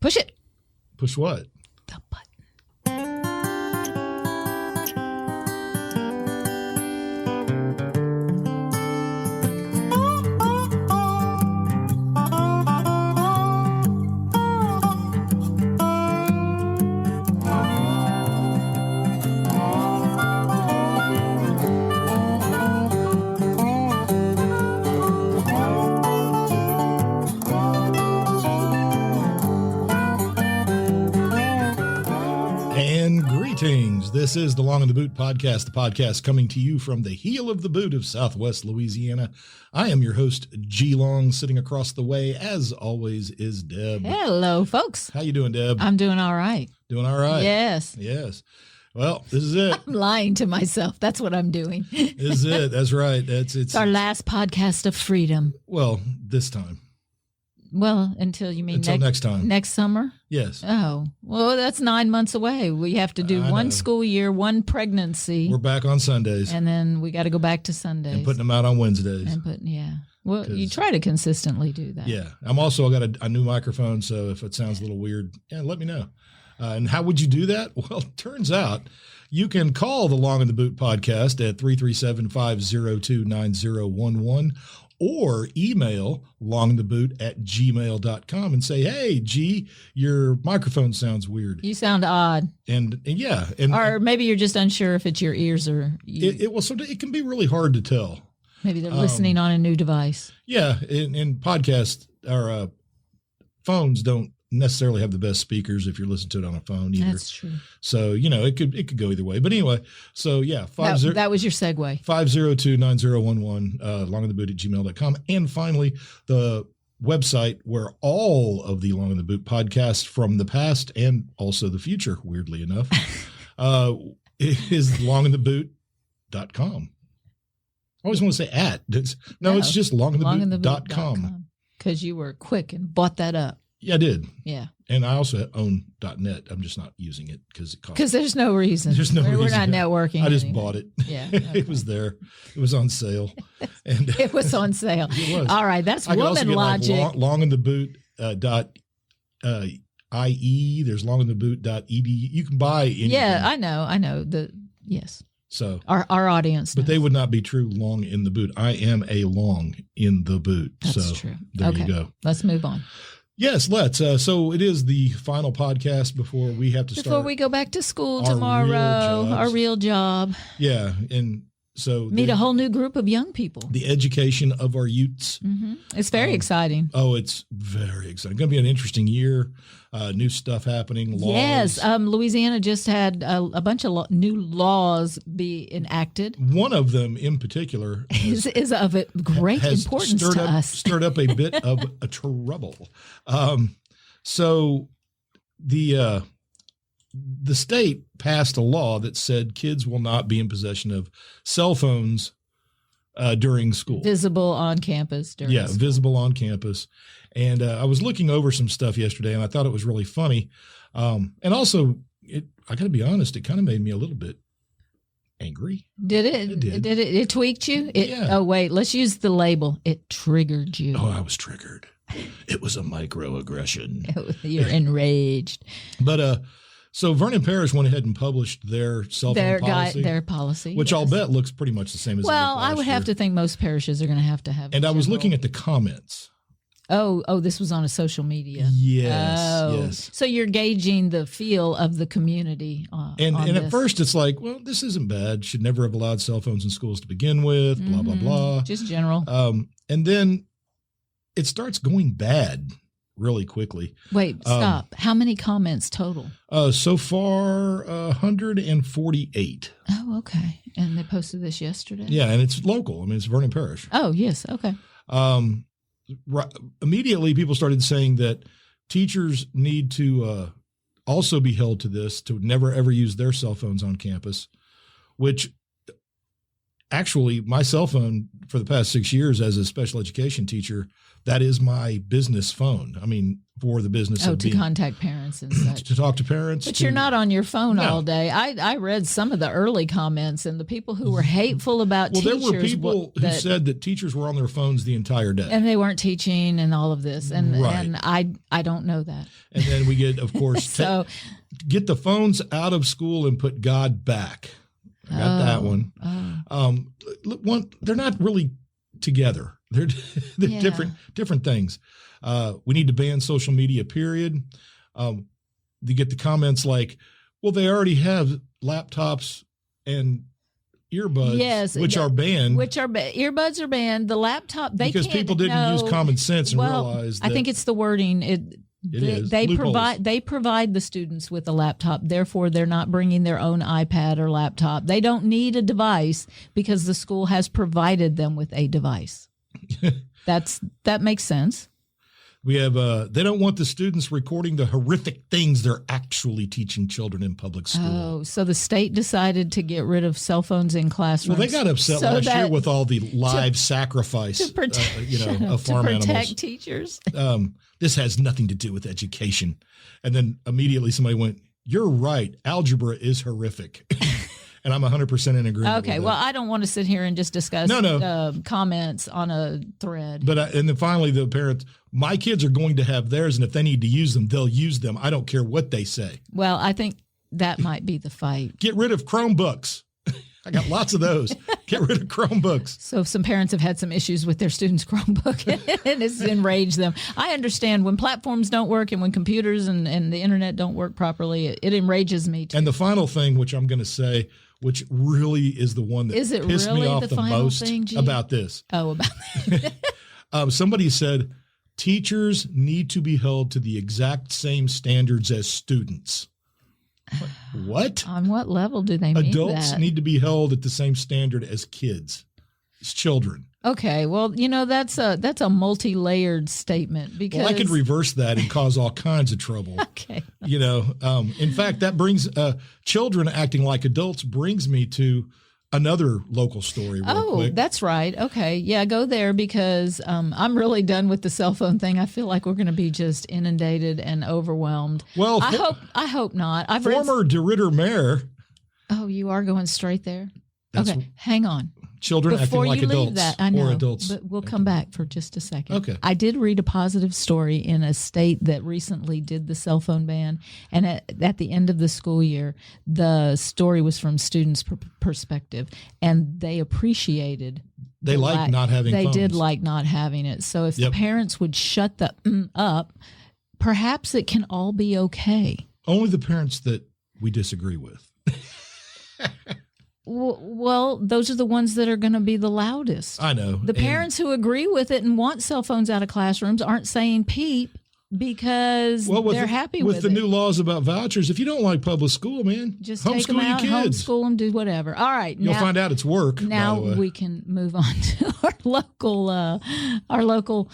Push it. Push what? The button. This is the Long in the Boot podcast, the podcast coming to you from the heel of the boot of Southwest Louisiana. I am your host, G Long. Sitting across the way, as always, is Deb. Hello, folks. How you doing, Deb? I'm doing all right. Doing all right? Yes. Yes. Well, this is it. I'm lying to myself. That's what I'm doing. This is it. That's right. It's our last podcast of freedom. Well, this time. Well, until you mean until next time. Next summer? Yes. Oh, well, that's 9 months away. We have to do one school year, one pregnancy. We're back on Sundays. And then we got to go back to Sundays. And putting them out on Wednesdays. Yeah. Well, you try to consistently do that. Yeah. I got a new microphone, so if it sounds a little weird, let me know. And how would you do that? Well, it turns out you can call the Long in the Boot podcast at 337-502-9011 or email longtheboot@gmail.com and say, hey, G, your microphone sounds weird. You sound odd. And or maybe you're just unsure if it's your ears or you. It can be really hard to tell. Maybe they're listening on a new device. Yeah. And podcasts or phones don't necessarily have the best speakers if you're listening to it on a phone either. That's true. So, it could go either way. But anyway, so yeah. That was your segue. 502-9011, longtheboot@gmail.com. And finally, the website where all of the Long in the Boot podcasts from the past and also the future, weirdly enough, is longtheboot.com. I always want to say at. It's just longtheboot.com. Because you were quick and bought that up. Yeah, I did. Yeah. And I also own .net. I'm just not using it because it costs. Because there's no reason. There's no reason. We're not networking. I just bought it. Yeah. Okay. It was there. It was on sale. And it was on sale. It was. All right. That's woman logic. Like long in the boot .ie. There's longintheboot.edu. You can buy anything. Yeah, I know. Yes. So our audience knows. But they would not be true long in the boot. I am a long in the boot. That's true. There you go. Let's move on. Yes, let's. So it is the final podcast before we have to start. Before we go back to school tomorrow, our real job. Yeah. And so meet a whole new group of young people. The education of our youths. Mm-hmm. It's very exciting. Oh, it's very exciting. Going to be an interesting year. New stuff happening. Laws. Yes. Louisiana just had a bunch of new laws be enacted. One of them in particular is of great importance to us. Stirred up a bit of a trouble. So the state passed a law that said kids will not be in possession of cell phones during school. Visible on campus. Visible on campus. And I was looking over some stuff yesterday, and I thought it was really funny. And also, I got to be honest, it kind of made me a little bit angry. Did it? It did. It tweaked you? Yeah. Oh, wait. Let's use the label. It triggered you. Oh, I was triggered. It was a microaggression. You're enraged. But so Vernon Parish went ahead and published their cell phone policy. Their policy. Which I'll bet looks pretty much the same as I would have to think most parishes are going to have. And I was looking at the comments. Oh, this was on a social media. Yes. So you're gauging the feel of the community. And at first it's like, well, this isn't bad. Should never have allowed cell phones in schools to begin with, blah, blah, blah. Just general. And then it starts going bad really quickly. Wait, stop. How many comments total? So far, 148. Oh, okay. And they posted this yesterday? Yeah, and it's local. I mean, it's Vernon Parish. Oh, yes. Okay. Immediately, people started saying that teachers need to also be held to this, to never, ever use their cell phones on campus, which actually, my cell phone for the past 6 years as a special education teacher, that is my business phone. I mean, for the business of to contact parents and such. To talk to parents. But you're not on your phone No. all day. I read some of the early comments, and the people who were hateful about Well, teachers. there were people who said that teachers were on their phones the entire day. And they weren't teaching and all of this. And Right. and I don't know that. And then we get, of course, So get the phones out of school and put God back. I got that one. They're not really together. They're Yeah. different things. We need to ban social media, period. You get the comments like, well, they already have laptops and earbuds, Yes, which are banned. Earbuds are banned. The laptop, because can't, people didn't use common sense and realize that I think it's the wording. They loopholes. provide the students with a laptop. Therefore, they're not bringing their own iPad or laptop. They don't need a device because the school has provided them with a device. That makes sense. We have they don't want the students recording the horrific things they're actually teaching children in public school. Oh, so the state decided to get rid of cell phones in classrooms. Well, they got upset last year with all the live sacrifice, to protect, of farm to protect animals. teachers. This has nothing to do with education. And then immediately somebody went, "You're right. Algebra is horrific." And I'm 100% in agreement. Okay, with well, that. I don't want to sit here and just discuss comments on a thread. But and then finally, the parents, my kids are going to have theirs, and if they need to use them, they'll use them. I don't care what they say. Well, I think that might be the fight. Get rid of Chromebooks. I got lots of those. Get rid of Chromebooks. So some parents have had some issues with their students' Chromebook, and it's enraged them. I understand when platforms don't work and when computers and the internet don't work properly, it enrages me too. And the final thing, which I'm going to say, which really is the one that pissed me off the most about this. Oh, about that. Somebody said teachers need to be held to the exact same standards as students. What? On what level do they mean Adults that? need to be held at the same standard as kids, as children. Okay, well, that's a multi-layered statement because I could reverse that and cause all kinds of trouble. Okay. In fact, that brings children acting like adults brings me to another local story real quick. That's right. Okay. Yeah, go there because I'm really done with the cell phone thing. I feel like we're going to be just inundated and overwhelmed. Well, I hope not. Former DeRitter mayor. Oh, you are going straight there? Okay, hang on. Children Before acting like you leave adults that, I know, or adults. but we'll come back for just a second. Okay. I did read a positive story in a state that recently did the cell phone ban, and at the end of the school year, the story was from students' perspective, and they appreciated. They like not having They phones. did like not having it. So if the parents would shut the up, perhaps it can all be okay. Only the parents that we disagree with. Well, those are the ones that are going to be the loudest. I know. The parents who agree with it and want cell phones out of classrooms aren't saying peep because they're happy with it. With the new laws about vouchers, if you don't like public school, man, just take them out, homeschool them, do whatever. All right. You'll find out it's work. Now we can move on to our local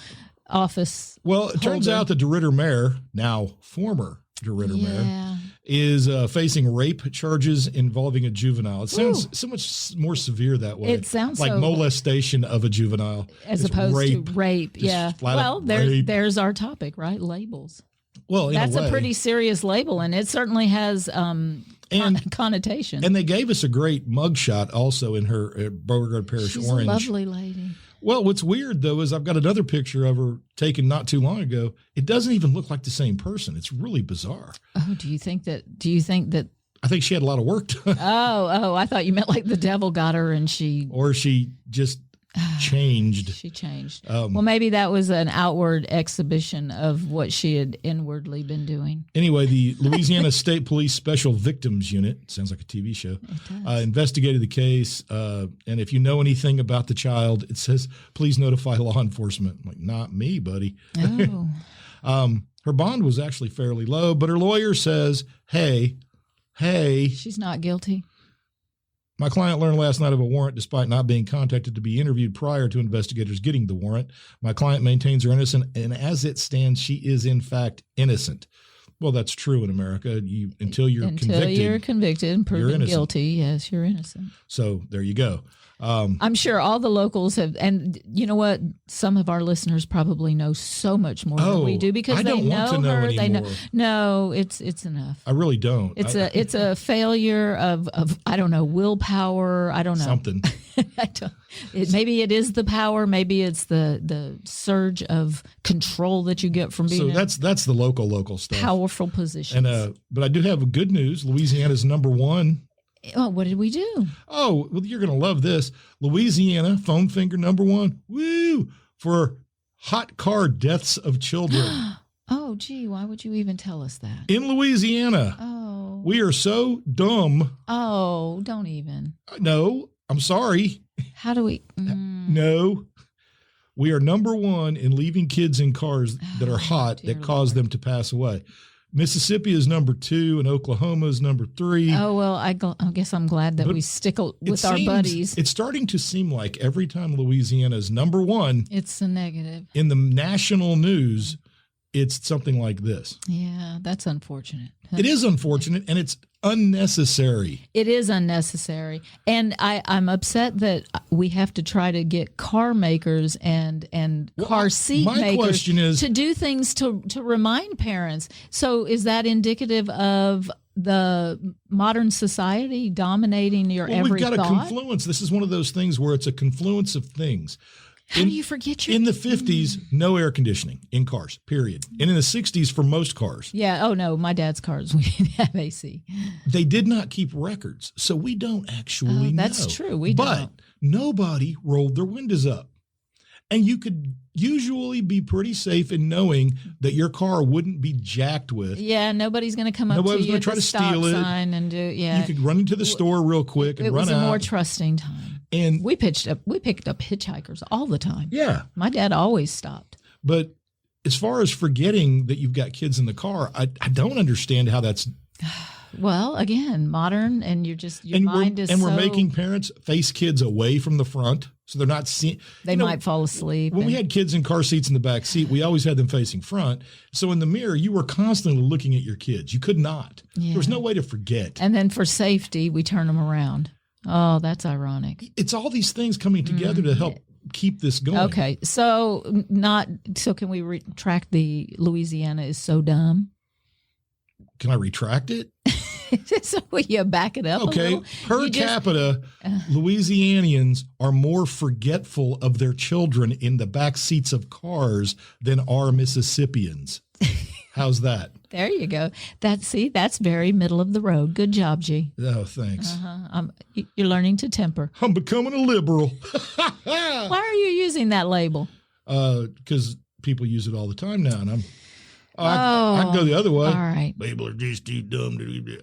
office. Well, it turns out the DeRitter mayor, now former DeRitter mayor, is facing rape charges involving a juvenile. It sounds so much more severe that way. It sounds like so, molestation of a juvenile as opposed to rape. Yeah. Well, there's our topic, right? Labels. Well, that's a pretty serious label, and it certainly has connotation. And they gave us a great mugshot also in her Beauregard Parish She's Orange. A lovely lady. Well, what's weird, though, is I've got another picture of her taken not too long ago. It doesn't even look like the same person. It's really bizarre. Oh, do you think that? I think she had a lot of work done. Oh, I thought you meant like the devil got her and she... Or she just changed. She changed. Well, maybe that was an outward exhibition of what she had inwardly been doing. Anyway, the Louisiana State Police Special Victims Unit, sounds like a TV show, investigated the case. And if you know anything about the child, it says, please notify law enforcement. I'm like, not me, buddy. Oh. Her bond was actually fairly low, but her lawyer says, hey. She's not guilty. My client learned last night of a warrant despite not being contacted to be interviewed prior to investigators getting the warrant. My client maintains her innocent, and as it stands, she is in fact innocent. Well, that's true in America. Until you're convicted and proven guilty, yes, you're innocent. So there you go. I'm sure all the locals have, and you know what? Some of our listeners probably know so much more than we do because they know her. They know. No, it's enough. I really don't. It's a failure of I don't know, willpower. I don't know something. Maybe it is the power. Maybe it's the surge of control that you get from being. So that's the local stuff. Powerful position. And but I do have good news. Louisiana's number one. Oh, what did we do? Oh, well, you're going to love this. Louisiana, foam finger number one. Woo! For hot car deaths of children. Oh, gee, why would you even tell us that? In Louisiana. Oh. We are so dumb. Oh, don't even. No, I'm sorry. How do we? No. We are number one in leaving kids in cars that are hot that cause them to pass away. Mississippi is number 2 and Oklahoma is number 3. Oh, well, I guess I'm glad that we stick with our buddies. It's starting to seem like every time Louisiana is number 1, it's a negative. In the national news, it's something like this. Yeah, that's unfortunate. It is unfortunate, and it's unnecessary. It is unnecessary. And I'm upset that we have to try to get car makers and car seat makers to do things to remind parents. So is that indicative of the modern society dominating your every thought? We've got a confluence. This is one of those things where it's a confluence of things. How do you forget in the 50s, no air conditioning in cars, period. And in the 60s for most cars. Yeah. Oh, no. My dad's cars, we didn't have AC. They did not keep records. So we don't actually know. That's true. We don't. But nobody rolled their windows up. And you could usually be pretty safe in knowing that your car wouldn't be jacked with. Yeah, nobody's going to come up to you at the stop sign and do. Yeah, you could run into the store real quick and run out. It was a more trusting time. And we picked up hitchhikers all the time. Yeah, my dad always stopped. But as far as forgetting that you've got kids in the car, I don't understand how that's. Well, again, modern, and your mind is. And we're making parents face kids away from the front, so they're not seeing. They might fall asleep. When we had kids in car seats in the back seat, we always had them facing front. So in the mirror, you were constantly looking at your kids. You could not. Yeah. There was no way to forget. And then for safety, we turn them around. Oh, that's ironic. It's all these things coming together to help keep this going. Okay, so can we retract the Louisiana is so dumb? Can I retract it? So will you back it up? Okay. Per capita, Louisianians are more forgetful of their children in the back seats of cars than are Mississippians. How's that? There you go. That's very middle of the road. Good job, G. Oh, thanks. You're learning to temper. I'm becoming a liberal. Why are you using that label? Because people use it all the time now, and I can go the other way. All right. People are just too dumb to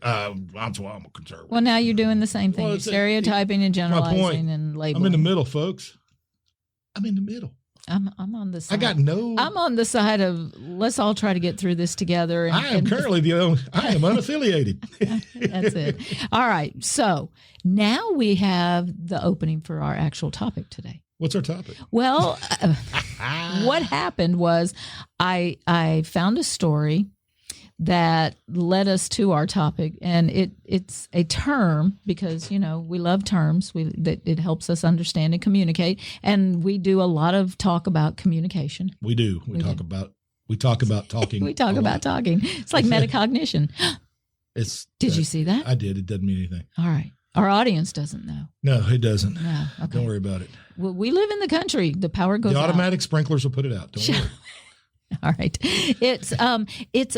that's why I'm a conservative. Well, now you're doing the same thing. You're stereotyping and generalizing and labeling. I'm in the middle, folks. I'm in the middle. I'm on the side. I'm on the side of let's all try to get through this together. I am currently I am unaffiliated. That's it. All right. So now we have the opening for our actual topic today. What's our topic? Well, what happened was I found a story that led us to our topic, and it's a term because we love terms. It helps us understand and communicate, and we do a lot of talk about communication. We do. We talk about talking. We talk about talking. It's like metacognition. Did you see that? I did. It doesn't mean anything. All right. Our audience doesn't know. No, it doesn't. No, okay. Don't worry about it. Well, we live in the country. The power goes out. The automatic sprinklers will put it out. Don't worry. All right. It's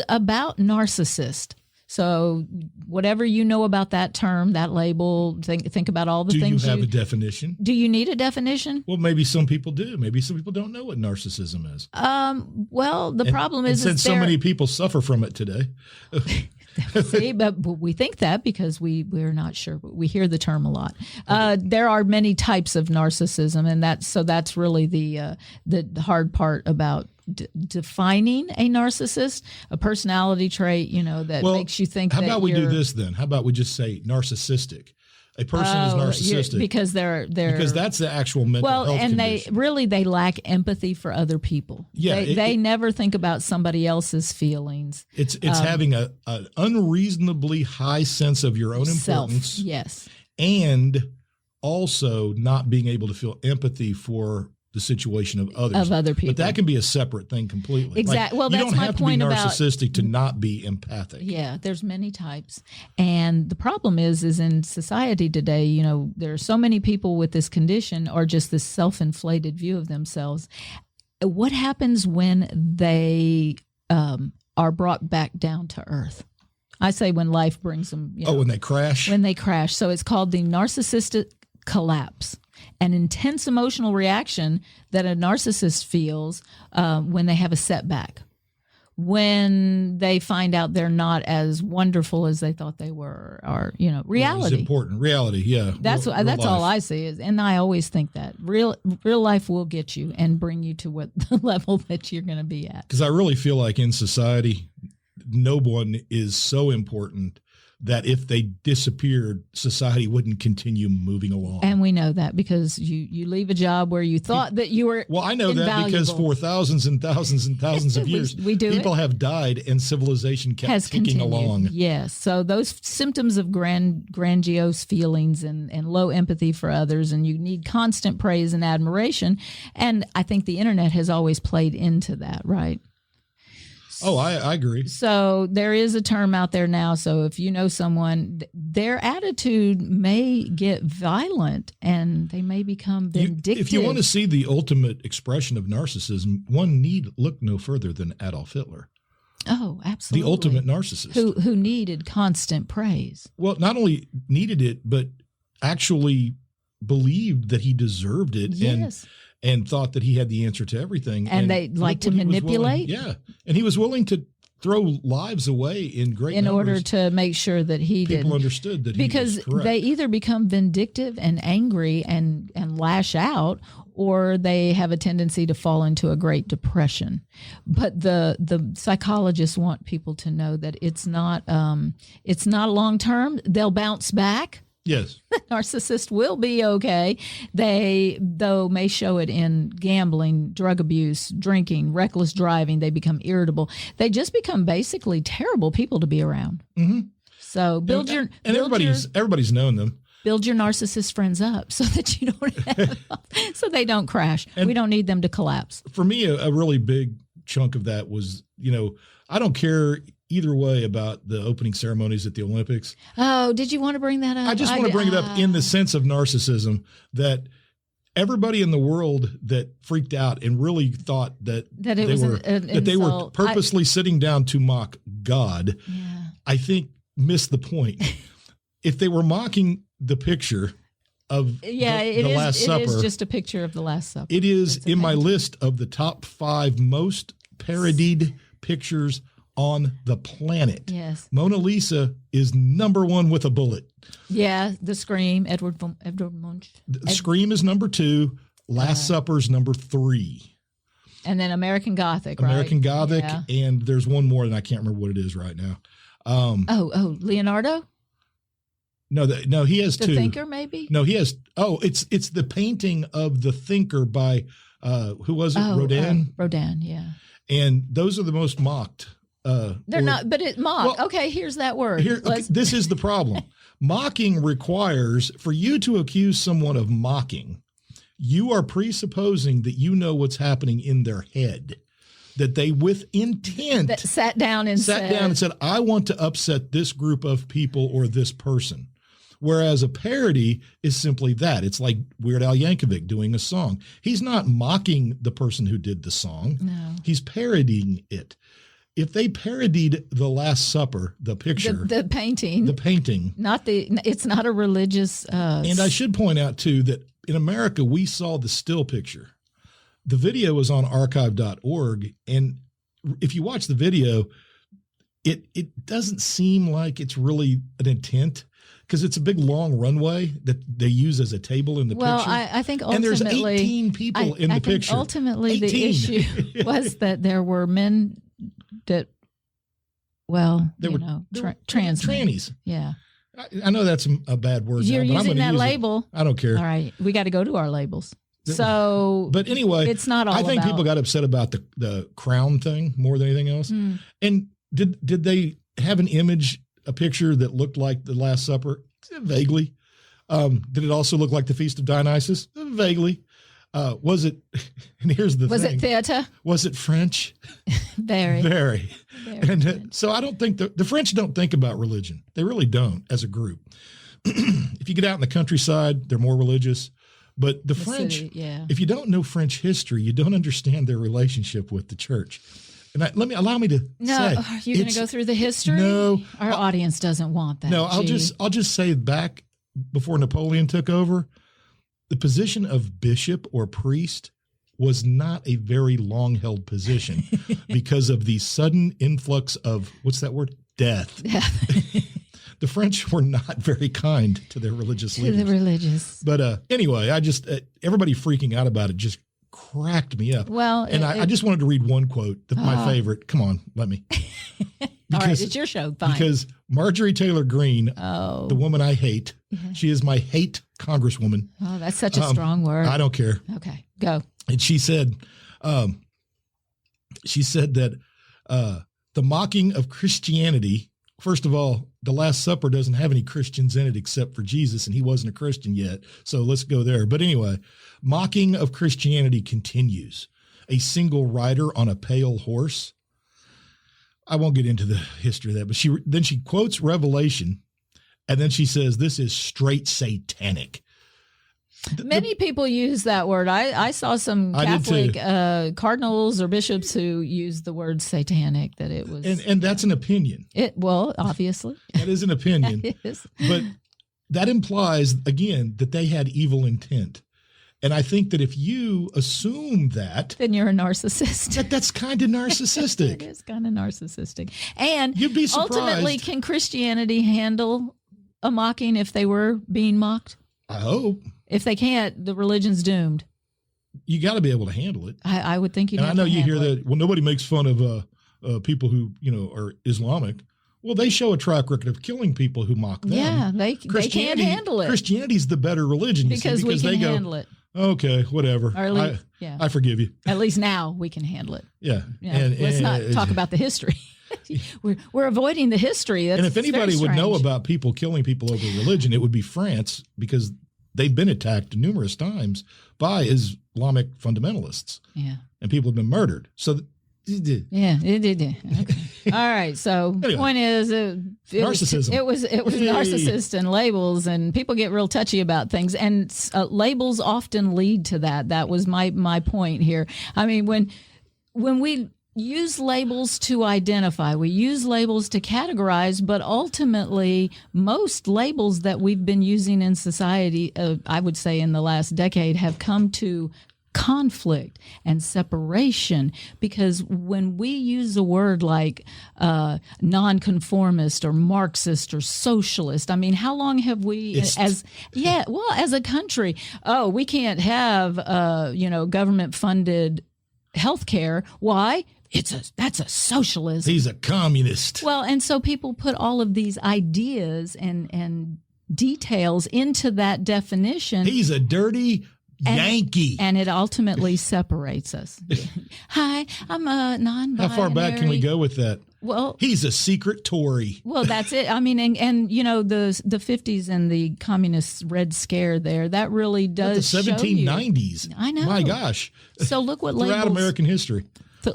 about narcissist. So whatever you know about that term, that label, think about all the things. Do you have a definition? Do you need a definition? Well, maybe some people do. Maybe some people don't know what narcissism is. Well, the problem is since so many people suffer from it today. See, but we think that because we're not sure, but we hear the term a lot. There are many types of narcissism, and that's really the hard part about defining a narcissist, a personality trait, that makes you think. How about we do this then? How about we just say narcissistic? a person is narcissistic because they're because that's the actual mental health and condition. they lack empathy for other people. Yeah, they never think about somebody else's feelings. It's having an unreasonably high sense of your own importance. Self, yes, and also not being able to feel empathy for the situation of other people. But that can be a separate thing completely. Exactly. Well, that's my point about. You don't have to be narcissistic to not be empathic. Yeah, there's many types. And the problem is in society today, you know, there are so many people with this condition or just this self-inflated view of themselves. What happens when they are brought back down to earth? I say when life brings them. You know, when they crash? When they crash. So it's called the narcissistic collapse, an intense emotional reaction that a narcissist feels when they have a setback, when they find out they're not as wonderful as they thought they were, or, you know, reality. It's important. Reality, yeah. That's all I see is, and I always think that real life will get you and bring you to what the level that you're going to be at. Because I really feel like in society, no one is so important that if they disappeared, society wouldn't continue moving along. And we know that because you leave a job where you thought that you were Well, I know invaluable. that because for thousands and thousands and thousands of years, people have died and civilization kept ticking along. Yes. So those symptoms of grandiose feelings and low empathy for others, and you need constant praise and admiration. And I think the internet has always played into that, right? Oh, I agree. So there is a term out there now. So if you know someone, their attitude may get violent and they may become vindictive. If you want to see the ultimate expression of narcissism, one need look no further than Adolf Hitler. Oh, absolutely. The ultimate narcissist. Who needed constant praise. Well, not only needed it, but actually believed that he deserved it. Yes. And thought that he had the answer to everything. And they like to manipulate? And he was willing to throw lives away in great numbers. In order to make sure that people understood that because he was correct. They either become vindictive and angry and lash out, or they have a tendency to fall into a Great Depression. But the psychologists want people to know that it's not long term. They'll bounce back. Yes. The narcissist will be okay. They, though, may show it in gambling, drug abuse, drinking, reckless driving. They become irritable. They just become basically terrible people to be around. Mm-hmm. So everybody's known them. Build your narcissist friends up so that you don't have, so they don't crash. And we don't need them to collapse. For me, a really big chunk of that was, I don't care either way about the opening ceremonies at the Olympics. Oh, did you want to bring that up? I just want to bring it up in the sense of narcissism, that everybody in the world that freaked out and really thought that they were purposely sitting down to mock God, I think missed the point. If they were mocking the picture of the Last Supper. It is just a picture of the Last Supper. It is in my list of the top 5 most parodied pictures on the planet. Yes. Mona Lisa is number 1 with a bullet. Yeah, the Scream, Edward Munch. Scream is number 2. Last Supper is number 3. And then American Gothic, American Gothic, yeah. And there's one more, and I can't remember what it is right now. Leonardo? No, he has 2. The Thinker, maybe? No, he has. Oh, it's the painting of The Thinker by who was it? Rodin. Rodin, yeah. And those are the most mocked. They're not, but it mock. Well, okay, here's that word. This is the problem. Mocking requires, for you to accuse someone of mocking, you are presupposing that you know what's happening in their head. That they, with intent, that sat down and said, I want to upset this group of people or this person. Whereas a parody is simply that. It's like Weird Al Yankovic doing a song. He's not mocking the person who did the song. No. He's parodying it. If they parodied The Last Supper, the picture, the painting, it's not a religious. And I should point out too that in America we saw the still picture. The video was on archive.org, and if you watch the video, it doesn't seem like it's really an intent, because it's a big long runway that they use as a table in the picture. Well, I think ultimately, and there's 18 people in the picture. Ultimately, 18. The issue was that there were men that, trans trannies. Yeah. I know that's a bad word. You're now, but using I'm that use label. I don't care. All right. We got to go to our labels. So, but anyway, it's not all I think about, people got upset about the crown thing more than anything else. Mm. And did they have an image, a picture that looked like the Last Supper? Vaguely. Did it also look like the Feast of Dionysus? Vaguely. Was it? And here's the thing. Was it theater? Was it French? Very. Very. Very And good. so I don't think the French don't think about religion. They really don't as a group. If you get out in the countryside, they're more religious. But the French, city, yeah. if you don't know French history, you don't understand their relationship with the church. And allow me to No, say, are you going to go through the history? No, Our audience doesn't want that. no. I'll G. just say back before Napoleon took over, the position of bishop or priest was not a very long held position because of the sudden influx of what's that word? Death. The French were not very kind to their religious leaders. To the religious. But anyway, I just everybody freaking out about it just cracked me up. Well, and I just wanted to read one quote, my favorite. Come on, let me. All right, it's your show. Fine. Because Marjorie Taylor Greene, the woman I hate, she is my hate congresswoman. Oh, that's such a strong word. I don't care. Okay, go. And she said that the mocking of Christianity. First of all, the Last Supper doesn't have any Christians in it except for Jesus, and he wasn't a Christian yet. So let's go there. But anyway, mocking of Christianity continues. A single rider on a pale horse. I won't get into the history of that, but she quotes Revelation, and then she says this is straight satanic. Many people use that word. I saw some Catholic cardinals or bishops who used the word satanic, that it was. And that's an opinion. Well, obviously. That is an opinion. It is. But that implies, again, that they had evil intent. And I think that if you assume that, then you're a narcissist. That's kind of narcissistic. It is kind of narcissistic. And you'd be surprised. Ultimately, can Christianity handle a mocking if they were being mocked? I hope. If they can't, the religion's doomed. You got to be able to handle it. I would think you'd have to handle it. And I know you hear it. that, well, nobody makes fun of people who, are Islamic. Well, they show a track record of killing people who mock them. Yeah, they can't handle it. Christianity's the better religion. Because we can handle it. Okay, whatever. Or at least, I forgive you. At least now we can handle it. Yeah. Let's not talk about the history. We're avoiding the history. And if anybody would know about people killing people over religion, it would be France, because they've been attacked numerous times by Islamic fundamentalists. Yeah. And people have been murdered. So, yeah, it did. Okay. All right. So, anyway, point is, narcissism. It was narcissist and labels, and people get real touchy about things, and labels often lead to that. That was my point here. I mean, when we use labels to identify, we use labels to categorize, but ultimately most labels that we've been using in society, I would say in the last decade, have come to conflict and separation, because when we use a word like nonconformist or Marxist or socialist, I mean, how long have we as a country, we can't have government funded healthcare. Why? That's a socialist. He's a communist. Well, and so people put all of these ideas and details into that definition. He's a dirty Yankee. And it ultimately separates us. Hi, I'm a non-binary. How far back can we go with that? Well, he's a secret Tory. Well, that's it. I mean, and the 50s and the communist Red Scare there, that really does the 1790s. Show you. I know. My gosh. So look what labels. Throughout American history.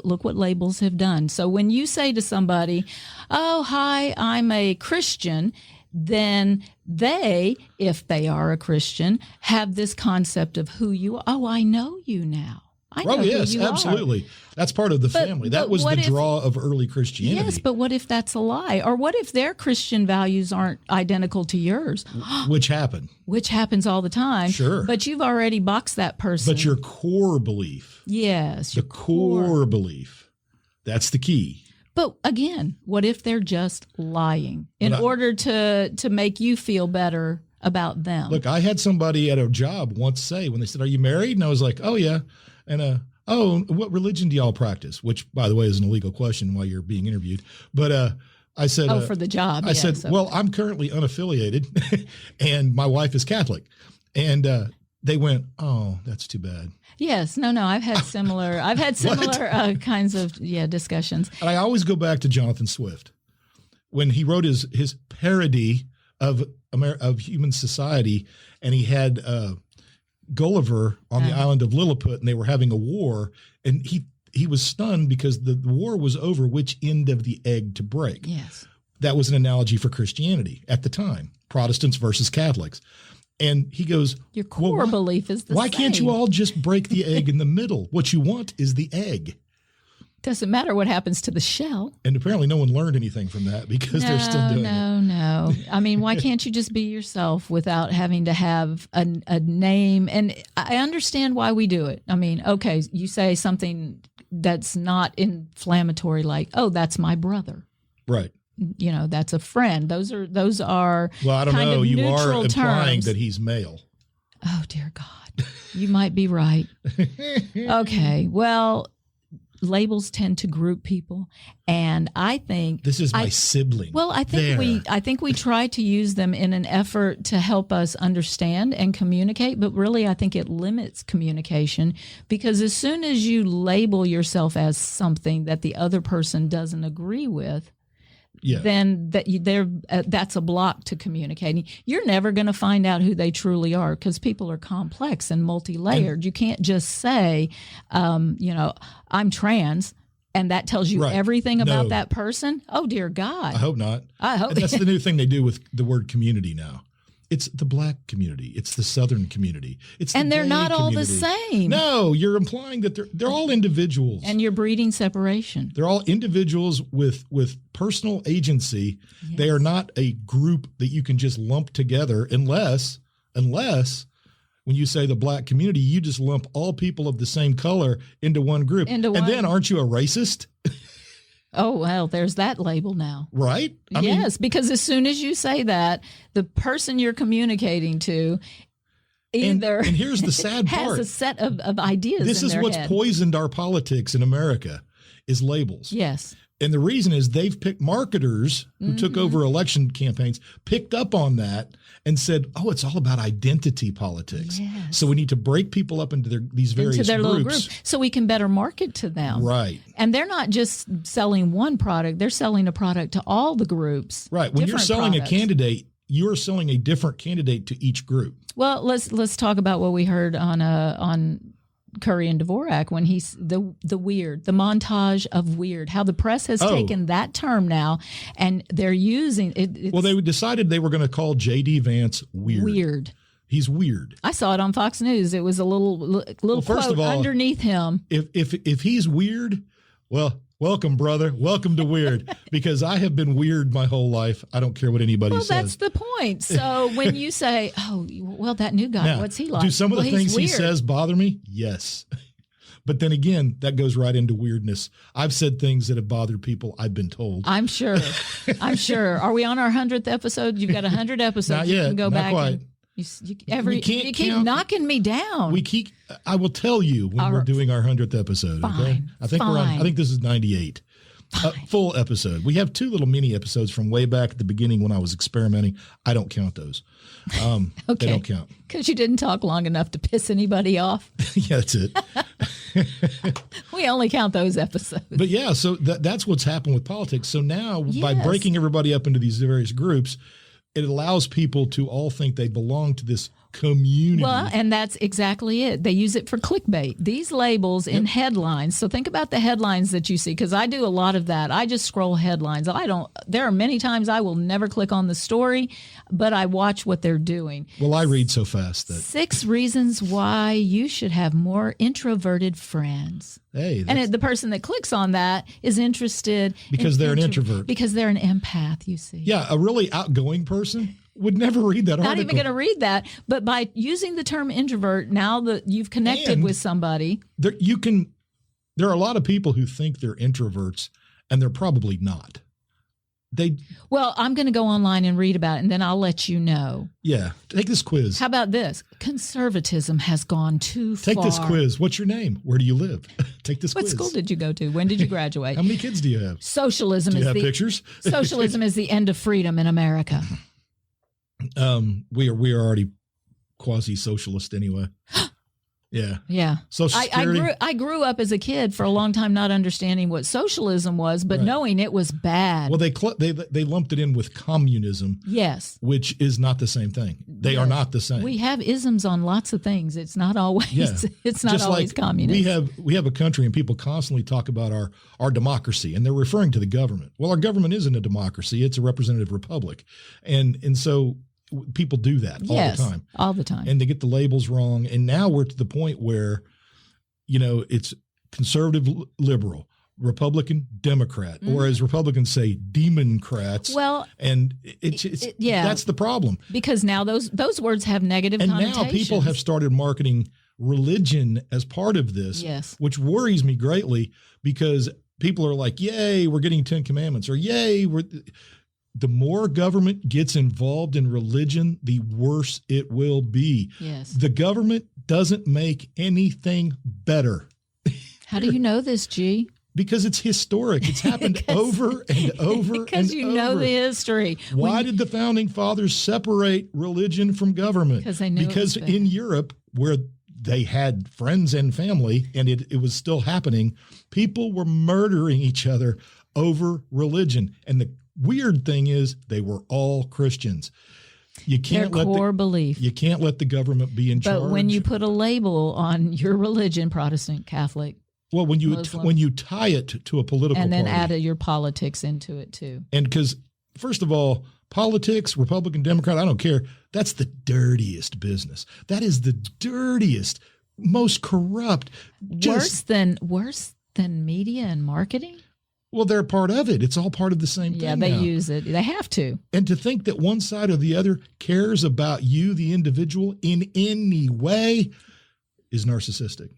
Look what labels have done. So when you say to somebody, "Oh, hi, I'm a Christian," then they, if they are a Christian, have this concept of who you are. Oh, I know you now. I know yes, who you absolutely. Are. That's part of the family. That was the draw of early Christianity. Yes, but what if that's a lie? Or what if their Christian values aren't identical to yours? Which happen. Which happens all the time. Sure. But you've already boxed that person. But your core belief. Yes. The core belief. That's the key. But again, what if they're just lying in order to make you feel better about them? Look, I had somebody at a job once say, when they said, "Are you married?" And I was like, "Oh, yeah." And, "Oh, what religion do y'all practice?" Which, by the way, is an illegal question while you're being interviewed. But I said, Oh, for the job. I said, yes, well, I'm currently unaffiliated and my wife is Catholic. And they went, oh, that's too bad. Yes. No, I've had similar kinds of, discussions. And I always go back to Jonathan Swift when he wrote his parody of human society, and he had Gulliver on the island of Lilliput, and they were having a war, and he was stunned because the war was over which end of the egg to break. Yes. That was an analogy for Christianity at the time, Protestants versus Catholics. And he goes, your core belief is the same. Why can't you all just break the egg in the middle? What you want is the egg. Doesn't matter what happens to the shell. And apparently no one learned anything from that because they're still doing it. No. I mean, why can't you just be yourself without having to have a name? And I understand why we do it. I mean, okay, you say something that's not inflammatory, like, oh, that's my brother. Right. You know, that's a friend. Those are well, I don't kind know. of You are neutral implying terms. that he's male. Oh, dear God. You might be right. Okay. Well, labels tend to group people, and I think this is my sibling. Well, I think we try to use them in an effort to help us understand and communicate, but really I think it limits communication, because as soon as you label yourself as something that the other person doesn't agree with, then that's a block to communicating. You're never going to find out who they truly are, because people are complex and multi-layered. You can't just say, I'm trans, and that tells you everything about that person. Oh, dear God. I hope not. I hope. And that's the new thing they do with the word community now. It's the Black community. It's the Southern community. And they're not all the same. No, you're implying that they're all individuals. And you're breeding separation. They're all individuals with personal agency. Yes. They are not a group that you can just lump together unless when you say the Black community, you just lump all people of the same color into one group. And then aren't you a racist? Oh, well, there's that label now. Right? I mean, because as soon as you say that, the person you're communicating to either and here's the sad part. has a set of ideas. This is what's poisoned our politics in America is labels. Yes. And the reason is they've picked marketers who took over election campaigns, picked up on that and said, oh, it's all about identity politics. Yes. So we need to break people up into these various into their groups. little group, so we can better market to them. Right. And they're not just selling one product, they're selling a product to all the groups. Right. When you're selling a candidate, you're selling a different candidate to each group. Well, let's talk about what we heard on Curry and Dvorak when he's the weird, the montage of weird, how the press has taken that term now and they're using it. Well, they decided they were going to call J.D. Vance weird. Weird. He's weird. I saw it on Fox News. It was a little first quote of all, underneath him. If he's weird, well, welcome, brother. Welcome to weird, because I have been weird my whole life. I don't care what anybody says. Well, that's the point. So when you say, oh, well, that new guy, what's he like? Do some of the things he says bother me? Yes. But then again, that goes right into weirdness. I've said things that have bothered people, I've been told. I'm sure. Are we on our 100th episode? You've got 100 episodes. Not yet. You can go Not back. Quite. You keep knocking me down. I will tell you when we're doing our 100th episode. Fine, okay? I think this is 98. Full episode. We have 2 little mini episodes from way back at the beginning when I was experimenting. I don't count those. Okay. They don't count. Because you didn't talk long enough to piss anybody off. Yeah, that's it. We only count those episodes. But yeah, so that's what's happened with politics. So now by breaking everybody up into these various groups, it allows people to all think they belong to this community. Well, and that's exactly it. They use it for clickbait. These labels in headlines. So think about the headlines that you see, because I do a lot of that. I just scroll headlines. There are many times I will never click on the story, but I watch what they're doing. Well, I read so fast that 6 reasons why you should have more introverted friends. Hey, and the person that clicks on that is interested because they're an introvert. Because they're an empath, you see. Yeah, a really outgoing person would never read that article. Not even going to read that. But by using the term introvert, now that you've connected with somebody. There are a lot of people who think they're introverts, and they're probably not. Well, I'm going to go online and read about it, and then I'll let you know. Yeah. Take this quiz. How about this? Conservatism has gone too far. Take this quiz. What's your name? Where do you live? Take this quiz. What school did you go to? When did you graduate? How many kids do you have? Socialism Do you is have the pictures? socialism is the end of freedom in America. We are already quasi-socialist anyway. Yeah. Yeah. Social Security. I grew up as a kid for a long time not understanding what socialism was, but knowing it was bad. Well, they lumped it in with communism. Yes. Which is not the same thing. They are not the same. We have isms on lots of things. It's not always it's not Just always like communist. We have a country and people constantly talk about our democracy and they're referring to the government. Well, our government isn't a democracy. It's a representative republic. And so people do that all the time. And they get the labels wrong. And now we're to the point where, it's conservative, liberal, Republican, Democrat, or as Republicans say, Democrats. Well, and that's the problem. Because now those words have negative connotations. And now people have started marketing religion as part of this, which worries me greatly because people are like, yay, we're getting 10 Commandments, or yay, the more government gets involved in religion, the worse it will be. Yes. The government doesn't make anything better. How do you know this, G? Because it's historic. It's happened over and over because you know the history. Why did the founding fathers separate religion from government? Because they knew Because in Europe, where they had friends and family, and it was still happening, people were murdering each other over religion. And the weird thing is they were all Christians. You can't Their core belief. You can't let the government be in charge. But when you put a label on your religion, Protestant, Catholic, well, when you tie it to a political and then party, add your politics into it too. And because first of all, politics, Republican, Democrat, I don't care. That's the dirtiest business. That is the dirtiest, most corrupt. Worse than media and marketing. Well, they're part of it. It's all part of the same thing. Yeah, they use it. They have to. And to think that one side or the other cares about you, the individual, in any way is narcissistic.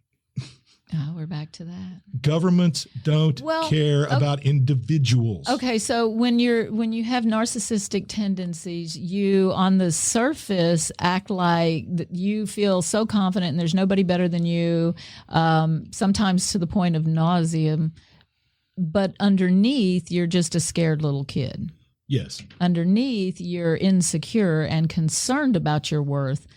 Oh, we're back to that. Governments don't care about individuals. Okay, so when you have narcissistic tendencies, you on the surface act like you feel so confident and there's nobody better than you, sometimes to the point of nauseam. But underneath, you're just a scared little kid. Yes. Underneath, you're insecure and concerned about your worth.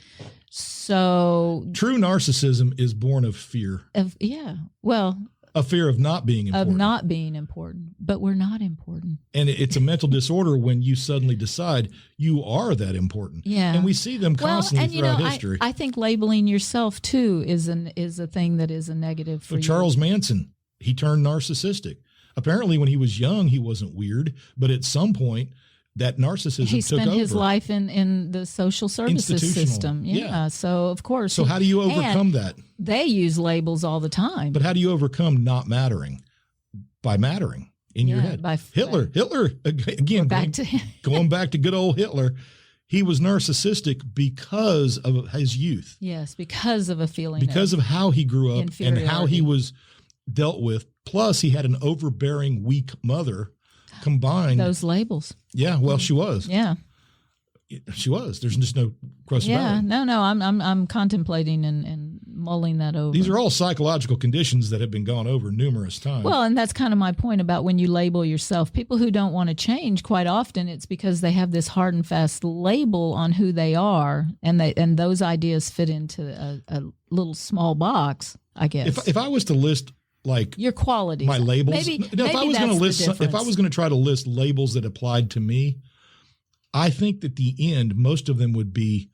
So true narcissism is born of fear. A fear of not being important. But we're not important. And it's a mental disorder when you suddenly decide you are that important. Yeah. And we see them constantly throughout history. I think labeling yourself too is a thing that is a negative for you. Charles Manson, he turned narcissistic. Apparently when he was young, he wasn't weird, but at some point that narcissism took over. He spent his life in the social services system. Yeah. So, of course. So how do you overcome that? They use labels all the time. But how do you overcome not mattering? By mattering in your head. Hitler, again, going back to good old Hitler, he was narcissistic because of his youth. Yes, because of a feeling because of how he grew up and how he was dealt with. Plus, he had an overbearing, weak mother. Combined those labels. Yeah, well, she was. Yeah, she was. There's just no question about it. No. I'm contemplating and mulling that over. These are all psychological conditions that have been gone over numerous times. Well, and that's kind of my point about when you label yourself. People who don't want to change, quite often, it's because they have this hard and fast label on who they are, and those ideas fit into a little small box, I guess. If I was to list like your qualities, my labels. Maybe if I was going to list, if I was going to try to list labels that applied to me, I think that the end, most of them would be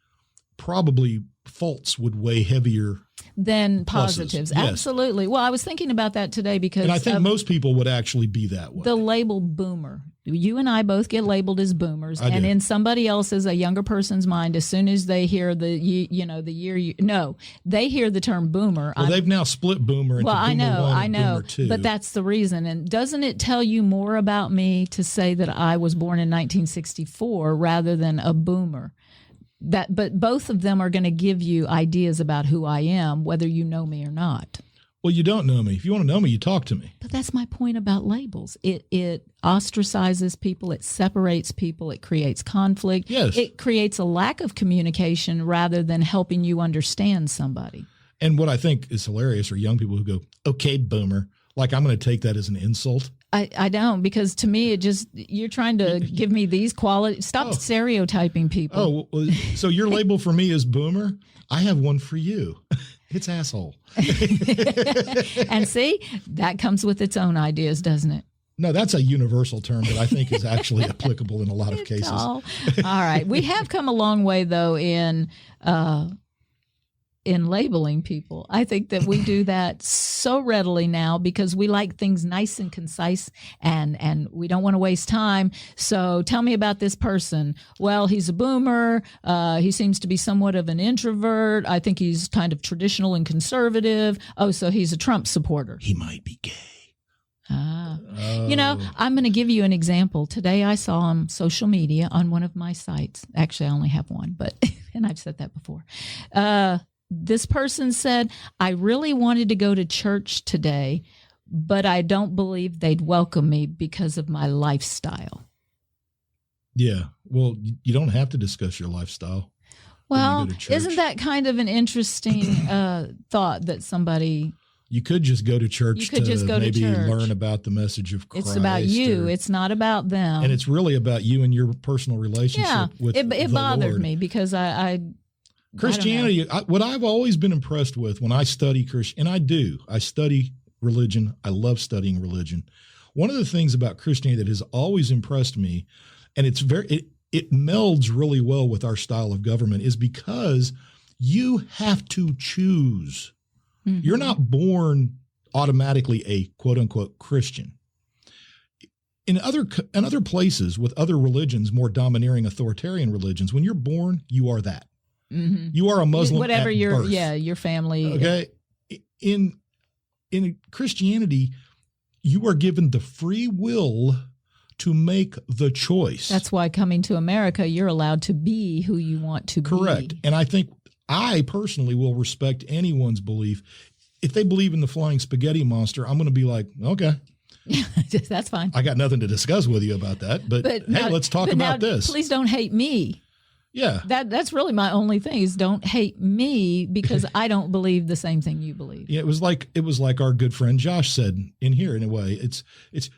probably faults would weigh heavier than positives. Yes. Absolutely. Well, I was thinking about that today because I think most people would actually be that way. The label boomer. You and I both get labeled as boomers, and in somebody else's, a younger person's mind, as soon as they hear they hear the term boomer. Well, they've now split boomer into boomer 1 and boomer 2. But that's the reason. And doesn't it tell you more about me to say that I was born in 1964 rather than a boomer? But both of them are going to give you ideas about who I am, whether you know me or not. Well, you don't know me. If you want to know me, you talk to me. But that's my point about labels. It ostracizes people. It separates people. It creates conflict. Yes. It creates a lack of communication rather than helping you understand somebody. And what I think is hilarious are young people who go, okay, boomer. Like I'm going to take that as an insult. I don't, because to me, you're trying to give me these qualities. Stop stereotyping people. Oh, well, so your label for me is boomer? I have one for you. It's asshole. And see, that comes with its own ideas, doesn't it? No, that's a universal term that I think is actually applicable in a lot of cases. All right. We have come a long way, though, in labeling people. I think that we do that so readily now because we like things nice and concise, and we don't want to waste time. So tell me about this person. Well, he's a boomer. He seems to be somewhat of an introvert. I think he's kind of traditional and conservative. Oh, so he's a Trump supporter. He might be gay. You know, I'm going to give you an example. Today I saw on social media on one of my sites. Actually, I only have one, but and I've said that before. This person said, I really wanted to go to church today, but I don't believe they'd welcome me because of my lifestyle. Yeah. Well, you don't have to discuss your lifestyle. Well, isn't that kind of an interesting thought that somebody... You could just go to church maybe church. Learn about the message of Christ. It's about you. It's not about them. And it's really about you and your personal relationship with the it bothered Lord. me because Christianity, what I've always been impressed with when I study Christian, and I study religion. I love studying religion. One of the things about Christianity that has always impressed me, and it melds really well with our style of government, is because you have to choose. Mm-hmm. You're not born automatically a quote unquote Christian. In other places with other religions, more domineering authoritarian religions, when you're born, you are that. Mm-hmm. You are a Muslim. Whatever at birth. your family. Okay. In Christianity, you are given the free will to make the choice. That's why coming to America, you're allowed to be who you want to be. Correct. And I think I personally will respect anyone's belief. If they believe in the flying spaghetti monster, I'm going to be like, okay. That's fine. I got nothing to discuss with you about that, but hey, let's talk about this. Please don't hate me. Yeah. That's really my only thing is don't hate me because I don't believe the same thing you believe. Yeah, it was like our good friend Josh said in here in a way. It's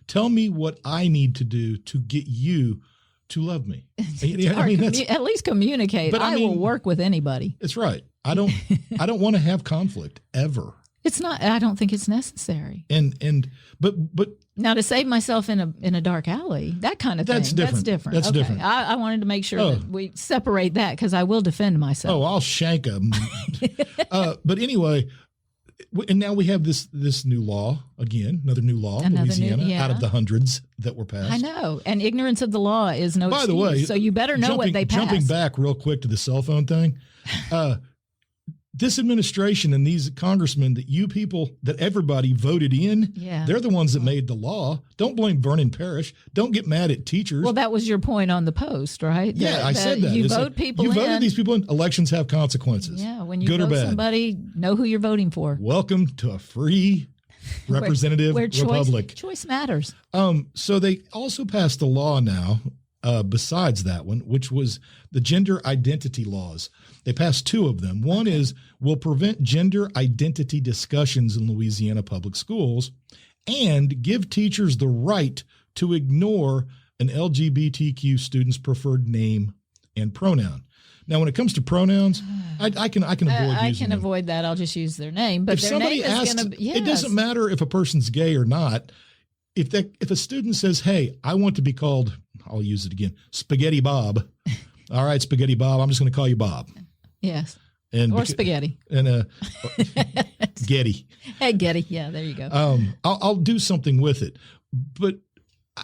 tell me what I need to do to get you to love me. At least communicate. But I will work with anybody. That's right. I don't want to have conflict ever. It's not. I don't think it's necessary. But now to save myself in a dark alley, that kind of thing. That's different. That's different. I wanted to make sure that we separate that because I will defend myself. Oh, I'll shank them. But anyway, and now we have this new law again, another new law, Louisiana, out of the hundreds that were passed. I know, and ignorance of the law is no excuse. By the way, so you better know what they passed. Jumping back real quick to the cell phone thing. This administration and these congressmen that everybody voted in, they're the ones that made the law. Don't blame Vernon Parrish. Don't get mad at teachers. Well, that was your point on the post, right? I said that. You vote people in. You voted these people in. Elections have consequences. Yeah, when you good vote or bad. Somebody, know who you're voting for. Welcome to a free representative republic. Choice matters. So they also passed a law now, besides that one, which was the gender identity laws. They passed two of them. One will prevent gender identity discussions in Louisiana public schools and give teachers the right to ignore an LGBTQ student's preferred name and pronoun. Now, when it comes to pronouns, I can avoid using I can them. avoid that. I'll just use their name. But if their somebody name asks, is going to be. It doesn't matter if a person's gay or not. If a student says, "Hey, I want to be called," I'll use it again, Spaghetti Bob. All right, Spaghetti Bob. I'm just going to call you Bob. Yes. Or spaghetti. And Getty. Hey, Getty. Yeah, there you go. I'll do something with it. But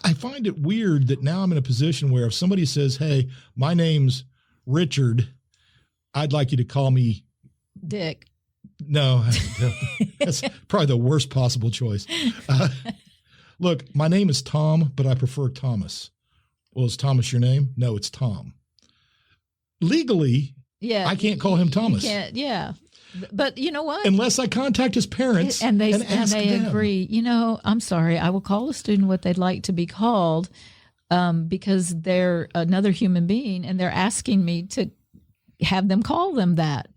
I find it weird that now I'm in a position where if somebody says, "Hey, my name's Richard, I'd like you to call me Dick." No, that's probably the worst possible choice. Look, my name is Tom, but I prefer Thomas. Well, is Thomas your name? No, it's Tom. Legally, I can't call him Thomas. You can't, yeah. But you know what? Unless I contact his parents and they ask them. agree. You know, I'm sorry. I will call a student what they'd like to be called because they're another human being, and they're asking me to have them call them that.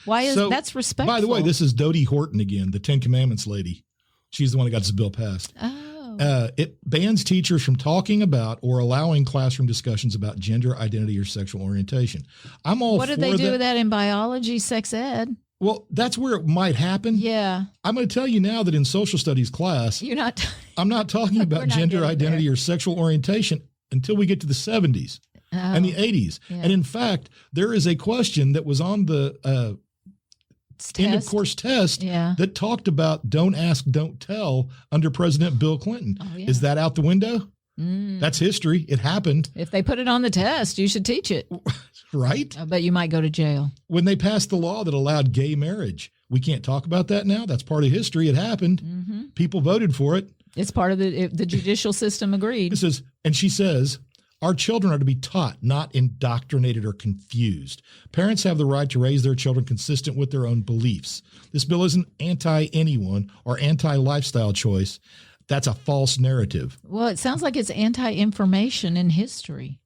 Why is that's respectful? By the way, this is Dodie Horton again, the 10 Commandments lady. She's the one that got this bill passed. Oh. It bans teachers from talking about or allowing classroom discussions about gender identity or sexual orientation. I'm all What for do they do with that in biology, sex ed? Well, that's where it might happen. Yeah. I'm going to tell you now that in social studies class, I'm not talking about gender identity or sexual orientation until we get to the 70s and the 80s. Yeah. And in fact, there is a question that was on the end of course test that talked about don't ask, don't tell under President Bill Clinton. Oh, yeah. Is that out the window? That's history. It happened. If they put it on the test, you should teach it. Right? I bet you might go to jail. When they passed the law that allowed gay marriage, we can't talk about that now. That's part of history. It happened. Mm-hmm. People voted for it. It's part of the judicial system agreed. And she says, our children are to be taught, not indoctrinated or confused. Parents have the right to raise their children consistent with their own beliefs. This bill isn't anti-anyone or anti-lifestyle choice. That's a false narrative. Well, it sounds like it's anti-information in history.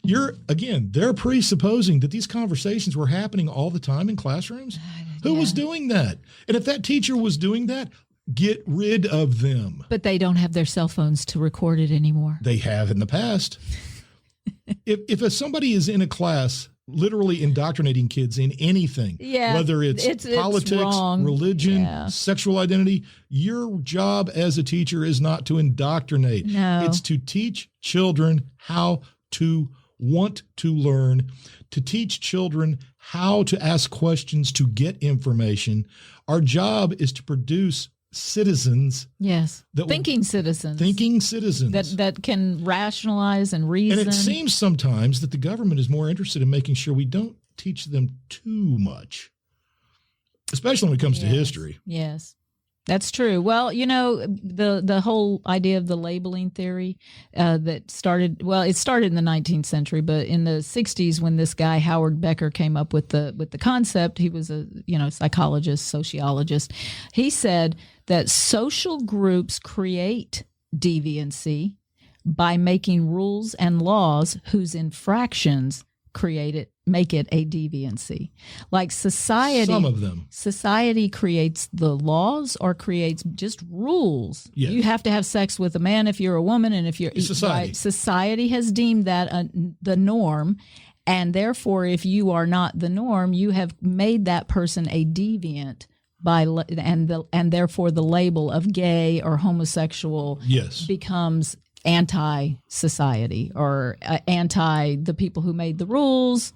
They're presupposing that these conversations were happening all the time in classrooms. Who was doing that? And if that teacher was doing that, get rid of them. But they don't have their cell phones to record it anymore. They have in the past. if somebody is in a class literally indoctrinating kids in anything, whether it's politics, religion, sexual identity, your job as a teacher is not to indoctrinate. No. It's to teach children how to want to learn, to teach children how to ask questions to get information. Our job is to produce citizens. Yes. Thinking citizens. That can rationalize and reason. And it seems sometimes that the government is more interested in making sure we don't teach them too much, especially when it comes to history. Yes. That's true. Well, you know, the whole idea of the labeling theory it started in the 19th century, but in the 60s when this guy Howard Becker came up with the concept, he was a psychologist, sociologist. He said that social groups create deviancy by making rules and laws whose infractions make it a deviancy. Like society, some of them. Society creates the laws or creates just rules. Yes. You have to have sex with a man if you're a woman, and if you're society. Society has deemed that the norm, and therefore, if you are not the norm, you have made that person a deviant and therefore the label of gay or homosexual becomes anti-society or anti the people who made the rules,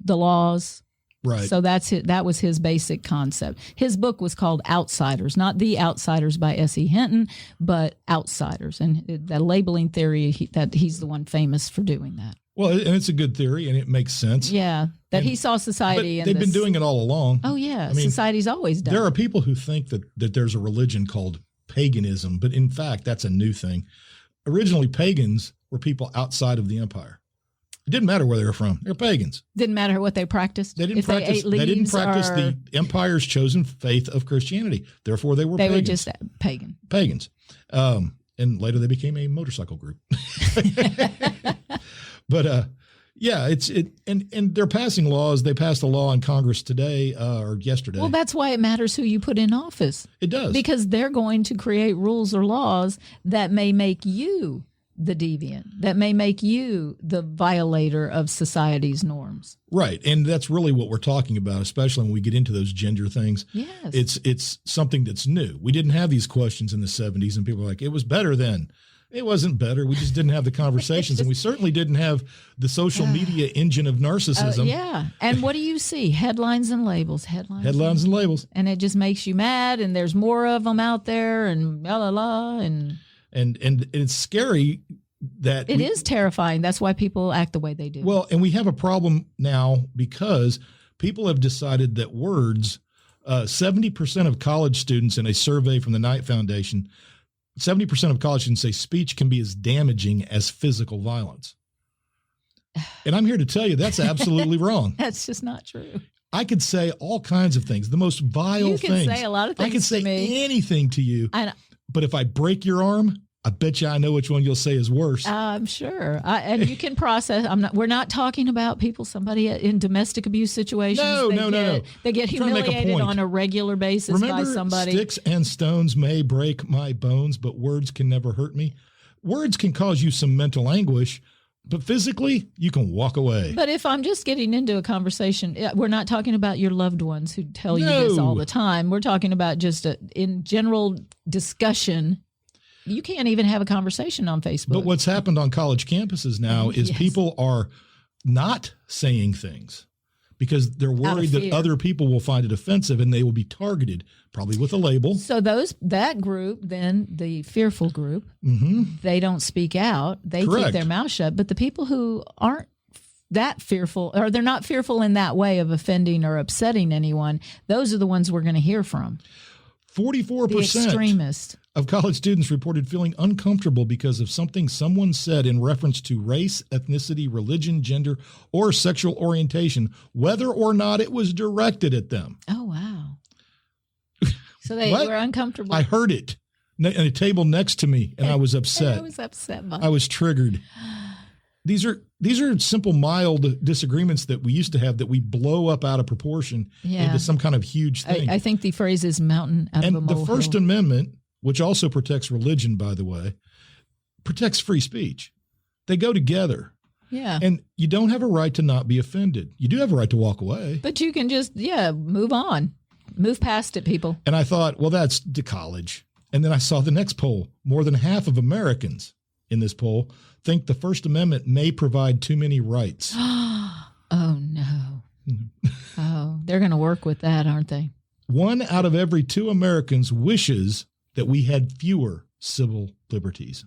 the laws. Right. So that was his basic concept. His book was called Outsiders, not The Outsiders by S.E. Hinton, but Outsiders. And the labeling theory, he's the one famous for doing that. Well, and it's a good theory, and it makes sense. Yeah, he saw society. But they've been doing it all along. Oh, yeah. Society's always done. There are people who think that there's a religion called paganism, but in fact, that's a new thing. Originally, pagans were people outside of the empire. It didn't matter where they were from. They were pagans. Didn't matter what they practiced. They didn't practice the empire's chosen faith of Christianity. Therefore, they were pagans. They were just pagans. And later they became a motorcycle group. But and they're passing laws. They passed a law in Congress today or yesterday. Well, that's why it matters who you put in office. It does. Because they're going to create rules or laws that may make you the deviant, that may make you the violator of society's norms. Right. And that's really what we're talking about, especially when we get into those gender things. Yes. It's something that's new. We didn't have these questions in the 70s, and people were like, it was better then. It wasn't better. We just didn't have the conversations, and we certainly didn't have the social media engine of narcissism. Yeah. And what do you see? Headlines and labels. Headlines and labels. And it just makes you mad, and there's more of them out there, and blah, blah, blah. And it's scary that it is terrifying. That's why people act the way they do. Well, and we have a problem now because people have decided that words, 70% of college students in a survey from the Knight Foundation, 70% of college students say speech can be as damaging as physical violence. And I'm here to tell you that's absolutely wrong. That's just not true. I could say all kinds of things, the most vile things. You can say a lot of things I could say to me. anything to you. But if I break your arm, I bet you I know which one you'll say is worse. I'm sure. And you can process. We're not talking about somebody in domestic abuse situations. No. They get humiliated on a regular basis by somebody. Sticks and stones may break my bones, but words can never hurt me. Words can cause you some mental anguish, but physically, you can walk away. But if I'm just getting into a conversation, we're not talking about your loved ones who tell you this all the time. We're talking about just in general discussion. You can't even have a conversation on Facebook. But what's happened on college campuses now is people are not saying things because they're worried that other people will find it offensive and they will be targeted, probably with a label. So that group, then the fearful group, they don't speak out. They keep their mouth shut. But the people who aren't that fearful, or they're not fearful in that way of offending or upsetting anyone, those are the ones we're going to hear from. 44% of college students reported feeling uncomfortable because of something someone said in reference to race, ethnicity, religion, gender, or sexual orientation, whether or not it was directed at them. Oh, wow. So they were uncomfortable. I heard it at a table next to me, and I was upset. I was upset. I was triggered. These are simple, mild disagreements that we used to have that we blow up out of proportion into some kind of huge thing. I think the phrase is mountain out of a molehill. And the First Amendment, which also protects religion, by the way, protects free speech. They go together. Yeah. And you don't have a right to not be offended. You do have a right to walk away. But you can just, move on. Move past it, people. And I thought, well, that's to college. And then I saw the next poll. More than half of Americans in this poll think the First Amendment may provide too many rights. Oh, no. Oh, they're going to work with that, aren't they? 1 out of every 2 Americans wishes that we had fewer civil liberties.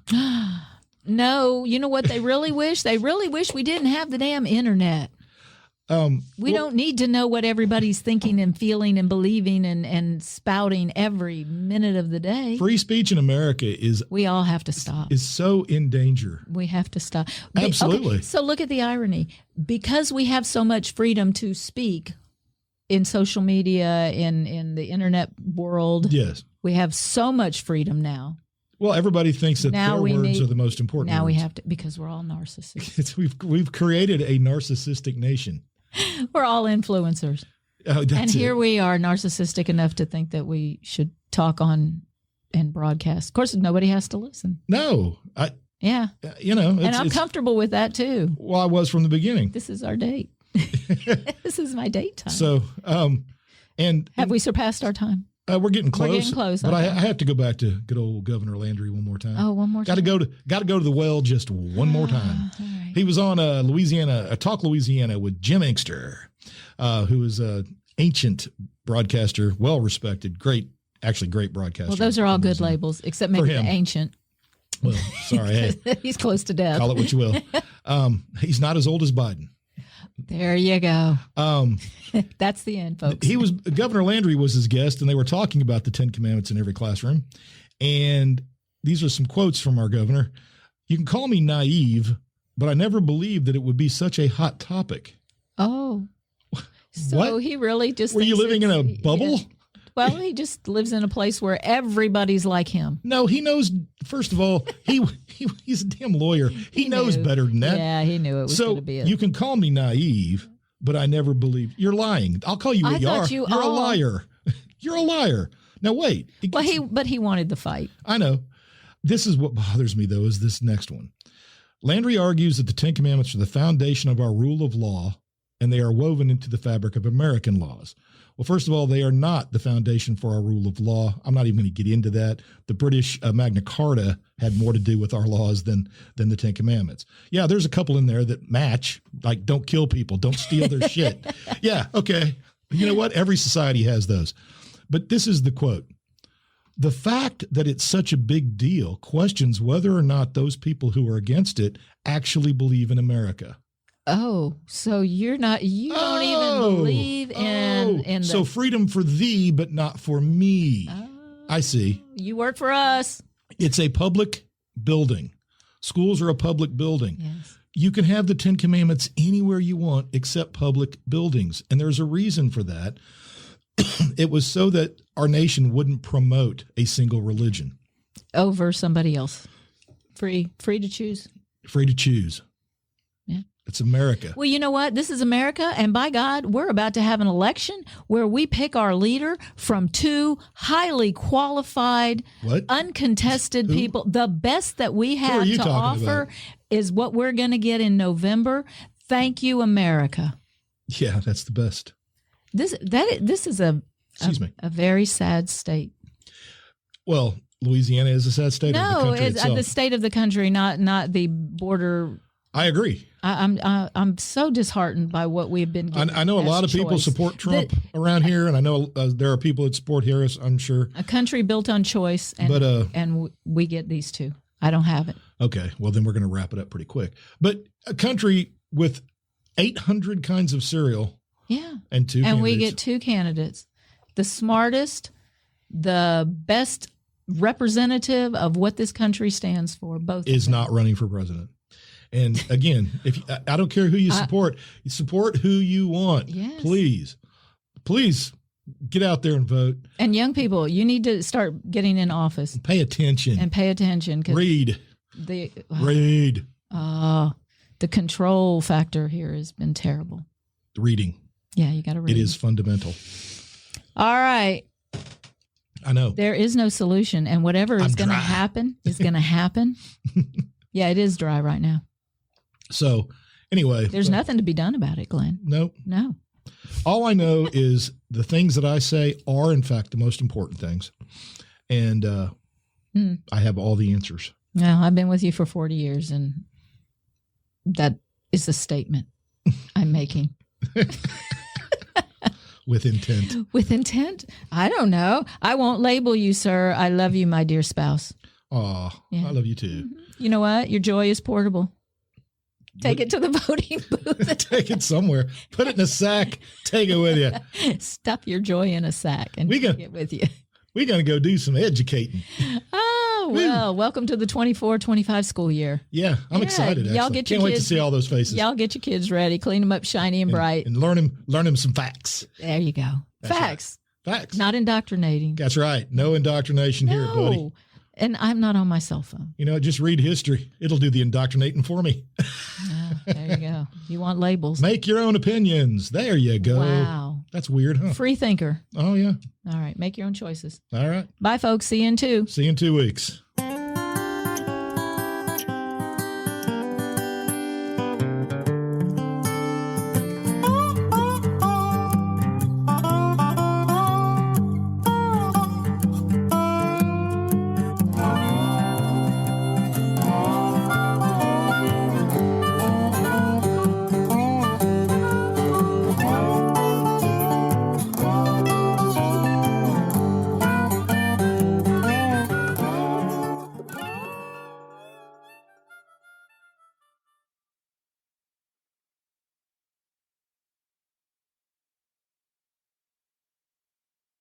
No, you know what they really wish? They really wish we didn't have the damn internet. We don't need to know what everybody's thinking and feeling and believing and spouting every minute of the day. Free speech in America we all have to stop. Is so in danger. We have to stop. Absolutely. Okay, so look at the irony. Because we have so much freedom to speak in social media, in the internet world. Yes. We have so much freedom now. Well, everybody thinks that their words are the most important. Now words. we have to, because we're all narcissists. We've created a narcissistic nation. We're all influencers. And here we are, narcissistic enough to think that we should talk on and broadcast. Of course, nobody has to listen. No. And I'm comfortable with that, too. Well, I was from the beginning. This is our date. This is my date time. So, have we surpassed our time? We're getting close. We're getting close. But I have to go back to good old Governor Landry one more time. Oh, one more time. Got to go to the well just one more time. Right. He was on Talk Louisiana with Jim Inkster, who is an ancient broadcaster, well respected, great broadcaster. Well, those are all good labels, except maybe the ancient. Well, sorry, he's close to death. Call it what you will. He's not as old as Biden. There you go. That's the end, folks. Governor Landry was his guest, and they were talking about the 10 Commandments in every classroom. And these are some quotes from our governor. You can call me naive, but I never believed that it would be such a hot topic. Oh. So what? He really just were you living in a bubble? Yeah. Well, he just lives in a place where everybody's like him. No, he knows. First of all, he's a damn lawyer. He knows better than that. Yeah, he knew it was going to be. You can call me naive, but I never believed. You're lying. I'll call you what you are. You're a liar. You're a liar. Now wait. But he wanted the fight. I know. This is what bothers me, though, is this next one. Landry argues that the 10 Commandments are the foundation of our rule of law, and they are woven into the fabric of American laws. Well, first of all, they are not the foundation for our rule of law. I'm not even going to get into that. The British Magna Carta had more to do with our laws than the 10 Commandments. Yeah, there's a couple in there that match, like don't kill people, don't steal their shit. Yeah, okay. You know what? Every society has those. But this is the quote. The fact that it's such a big deal questions whether or not those people who are against it actually believe in America. Oh, so you don't even believe in so freedom for thee, but not for me. I see. You work for us. It's a public building. Schools are a public building. Yes. you can have the 10 Commandments anywhere you want except public buildings. And there's a reason for that. It was so that our nation wouldn't promote a single religion. Over somebody else. Free to choose. Free to choose. Yeah. It's America. Well, you know what? This is America, and by God, we're about to have an election where we pick our leader from two highly qualified, uncontested people. The best that we have to offer is what we're going to get in November. Thank you, America. Yeah, that's the best. This is a very sad state. Well, Louisiana is a sad state. No, of the country itself. The state of the country, not the border. I agree. I'm so disheartened by what we've been getting. I know a lot of people support Trump around here, and I know there are people that support Harris, I'm sure. A country built on choice, and we get these two. I don't have it. Okay, well, then we're going to wrap it up pretty quick. But a country with 800 kinds of cereal. Yeah. And we get two candidates. The smartest, the best representative of what this country stands for, both is not running for president. And again, I don't care who you support who you want. Yes. Please get out there and vote. And young people, you need to start getting in office. Pay attention. Read. Read. The control factor here has been terrible. Reading. Yeah, you got to read. It is fundamental. All right. I know. There is no solution, and whatever is going to happen is going to happen. Yeah, it is dry right now. So, anyway. There's nothing to be done about it, Glenn. No. All I know is the things that I say are, in fact, the most important things. And I have all the answers. Well, I've been with you for 40 years, and that is a statement I'm making. With intent. With intent? I don't know. I won't label you, sir. I love you, my dear spouse. Oh, yeah. I love you too. You know what? Your joy is portable. Take it to the voting booth. Take it somewhere. Put it in a sack. Take it with you. Stuff your joy in a sack and take it with you. We're going to go do some educating. Oh, well, welcome to the 24-25 school year. Yeah, I'm excited. Y'all get your Can't wait to see all those faces. Y'all get your kids ready. Clean them up shiny and bright. And learn them some facts. There you go. That's facts. Right. Facts. Not indoctrinating. That's right. No indoctrination here, buddy. And I'm not on my cell phone. Just read history. It'll do the indoctrinating for me. There you go. You want labels. Make your own opinions. There you go. Wow. That's weird, huh? Free thinker. Oh, yeah. All right. Make your own choices. All right. Bye, folks. See you in 2. See you in 2 weeks.